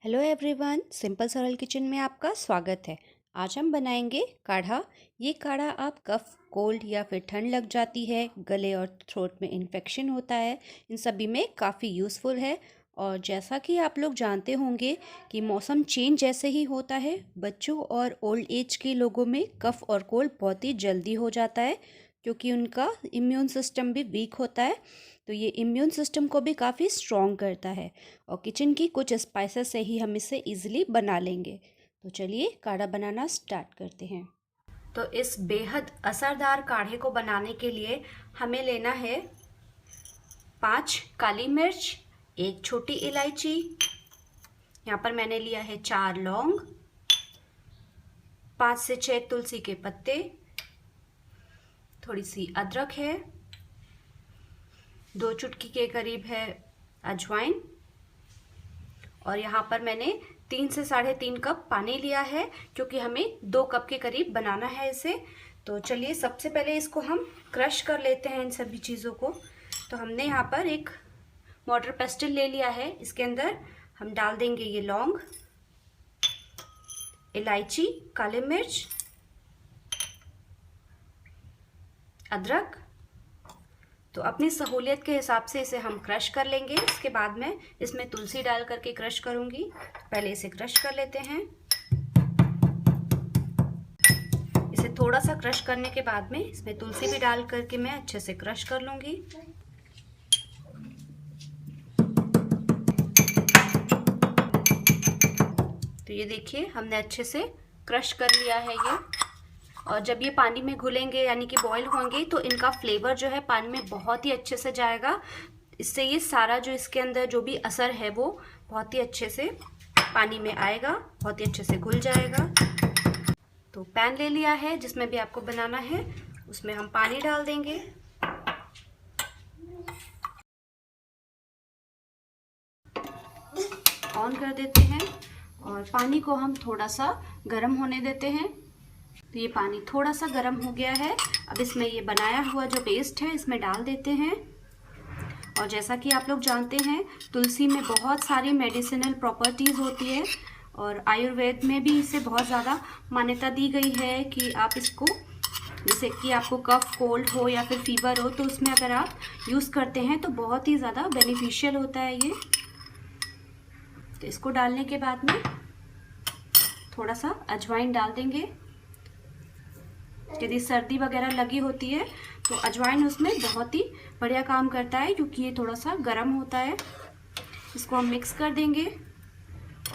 Hello everyone, simple सरल kitchen में आपका स्वागत है। आज हम बनाएंगे काढ़ा। ये काढ़ा आप कफ, कोल्ड या फिर ठंड लग जाती है, गले और थ्रोट में इन्फेक्शन होता है, इन सभी में काफ़ी यूज़फुल है। और जैसा कि आप लोग जानते होंगे कि मौसम चेंज जैसे ही होता है, बच्चों और ओल्ड एज के लोगों में कफ और कोल्ड बहुत ही जल्दी हो जाता है, क्योंकि उनका इम्यून सिस्टम भी वीक होता है। तो ये इम्यून सिस्टम को भी काफ़ी स्ट्रॉन्ग करता है और किचन की कुछ स्पाइसेस से ही हम इसे इजीली बना लेंगे। तो चलिए काढ़ा बनाना स्टार्ट करते हैं। तो इस बेहद असरदार काढ़े को बनाने के लिए हमें लेना है 5 काली मिर्च, 1 छोटी इलायची, यहाँ पर मैंने लिया है 4 लौंग, 5 से 6 तुलसी के पत्ते, थोड़ी सी अदरक है, 2 चुटकी के करीब है अजवाइन, और यहाँ पर मैंने 3 से 3.5 कप पानी लिया है, क्योंकि हमें 2 कप के करीब बनाना है इसे। तो चलिए सबसे पहले इसको हम क्रश कर लेते हैं इन सभी चीज़ों को। तो हमने यहाँ पर एक मोटर पेस्टल ले लिया है, इसके अंदर हम डाल देंगे ये लौंग, इलायची, काली मिर्च, अदरक। तो अपनी सहूलियत के हिसाब से इसे हम क्रश कर लेंगे। इसके बाद में इसमें तुलसी डाल करके क्रश करूंगी। पहले इसे क्रश कर लेते हैं। इसे थोड़ा सा क्रश करने के बाद में इसमें तुलसी भी डाल करके मैं अच्छे से क्रश कर लूंगी। तो ये देखिए हमने अच्छे से क्रश कर लिया है ये। और जब ये पानी में घुलेंगे यानी कि बॉईल होंगे तो इनका फ्लेवर जो है पानी में बहुत ही अच्छे से जाएगा। इससे ये सारा जो इसके अंदर जो भी असर है वो बहुत ही अच्छे से पानी में आएगा, बहुत ही अच्छे से घुल जाएगा। तो पैन ले लिया है जिसमें भी आपको बनाना है, उसमें हम पानी डाल देंगे। ऑन कर देते हैं और पानी को हम थोड़ा सा गर्म होने देते हैं। तो ये पानी थोड़ा सा गर्म हो गया है। अब इसमें ये बनाया हुआ जो पेस्ट है इसमें डाल देते हैं। और जैसा कि आप लोग जानते हैं तुलसी में बहुत सारी मेडिसिनल प्रॉपर्टीज़ होती है और आयुर्वेद में भी इसे बहुत ज़्यादा मान्यता दी गई है कि आप इसको, जैसे कि आपको कफ, कोल्ड हो या फिर फीवर हो, तो उसमें अगर आप यूज़ करते हैं तो बहुत ही ज़्यादा बेनिफिशियल होता है ये। तो इसको डालने के बाद में थोड़ा सा अजवाइन डाल देंगे। यदि सर्दी वगैरह लगी होती है तो अजवाइन उसमें बहुत ही बढ़िया काम करता है, क्योंकि ये थोड़ा सा गर्म होता है। इसको हम मिक्स कर देंगे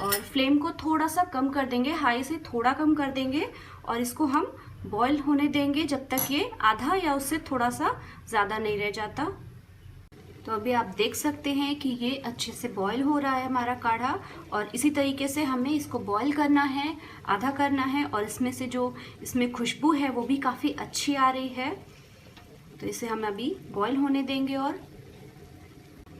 और फ्लेम को थोड़ा सा कम कर देंगे, हाई से थोड़ा कम कर देंगे, और इसको हम बॉईल होने देंगे जब तक ये आधा या उससे थोड़ा सा ज़्यादा नहीं रह जाता। तो अभी आप देख सकते हैं कि ये अच्छे से बॉईल हो रहा है हमारा काढ़ा, और इसी तरीके से हमें इसको बॉईल करना है, आधा करना है। और इसमें से जो इसमें खुशबू है वो भी काफ़ी अच्छी आ रही है। तो इसे हम अभी बॉईल होने देंगे। और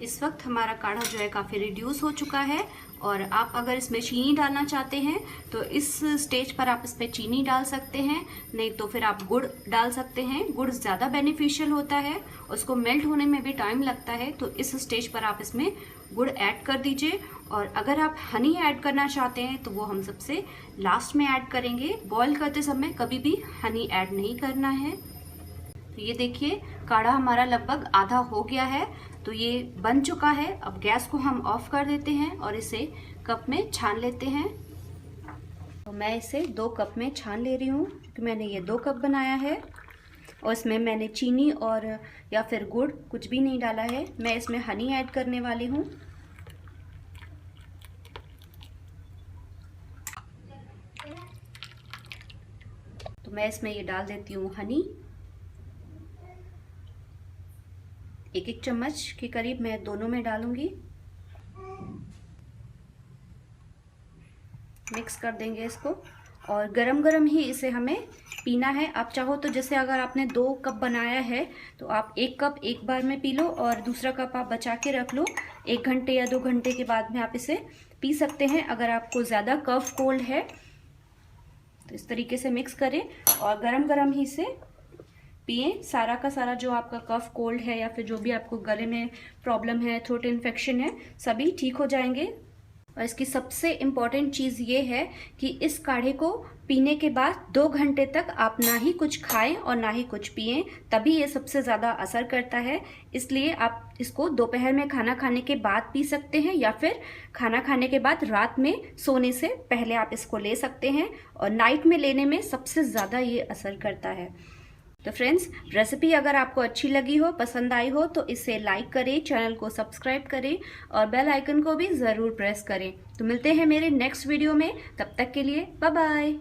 इस वक्त हमारा काढ़ा जो है काफ़ी रिड्यूस हो चुका है। और आप अगर इसमें चीनी डालना चाहते हैं तो इस स्टेज पर आप इसमें चीनी डाल सकते हैं, नहीं तो फिर आप गुड़ डाल सकते हैं। गुड़ ज़्यादा बेनिफिशियल होता है, उसको मेल्ट होने में भी टाइम लगता है, तो इस स्टेज पर आप इसमें गुड़ ऐड कर दीजिए। और अगर आप हनी ऐड करना चाहते हैं तो वो हम सबसे लास्ट में ऐड करेंगे। बॉईल करते समय कभी भी हनी ऐड नहीं करना है। तो ये देखिए काढ़ा हमारा लगभग आधा हो गया है, तो ये बन चुका है। अब गैस को हम ऑफ कर देते हैं और इसे कप में छान लेते हैं। तो मैं इसे 2 कप में छान ले रही हूँ, क्योंकि मैंने ये 2 कप बनाया है और इसमें मैंने चीनी और या फिर गुड़ कुछ भी नहीं डाला है। मैं इसमें हनी ऐड करने वाली हूँ। तो मैं इसमें ये डाल देती हूँ हनी, 1-1 चम्मच के करीब मैं दोनों में डालूंगी। मिक्स कर देंगे इसको, और गरम गरम ही इसे हमें पीना है। आप चाहो तो जैसे अगर आपने 2 कप बनाया है तो आप 1 कप एक बार में पी लो और दूसरा कप आप बचा के रख लो। 1 घंटे या 2 घंटे के बाद में आप इसे पी सकते हैं अगर आपको ज़्यादा कफ कोल्ड है। तो इस तरीके से मिक्स करें और गरम गरम ही इसे पिए। सारा का सारा जो आपका कफ, कोल्ड है या फिर जो भी आपको गले में प्रॉब्लम है, थ्रोट इन्फेक्शन है, सभी ठीक हो जाएंगे। और इसकी सबसे इम्पॉर्टेंट चीज़ ये है कि इस काढ़े को पीने के बाद 2 घंटे तक आप ना ही कुछ खाएं और ना ही कुछ पिएं, तभी ये सबसे ज़्यादा असर करता है। इसलिए आप इसको दोपहर में खाना खाने के बाद पी सकते हैं या फिर खाना खाने के बाद रात में सोने से पहले आप इसको ले सकते हैं, और नाइट में लेने में सबसे ज़्यादा ये असर करता है। तो फ्रेंड्स, रेसिपी अगर आपको अच्छी लगी हो, पसंद आई हो, तो इसे लाइक करें, चैनल को सब्सक्राइब करें और बेल आइकन को भी ज़रूर प्रेस करें। तो मिलते हैं मेरे नेक्स्ट वीडियो में, तब तक के लिए बाय बाय।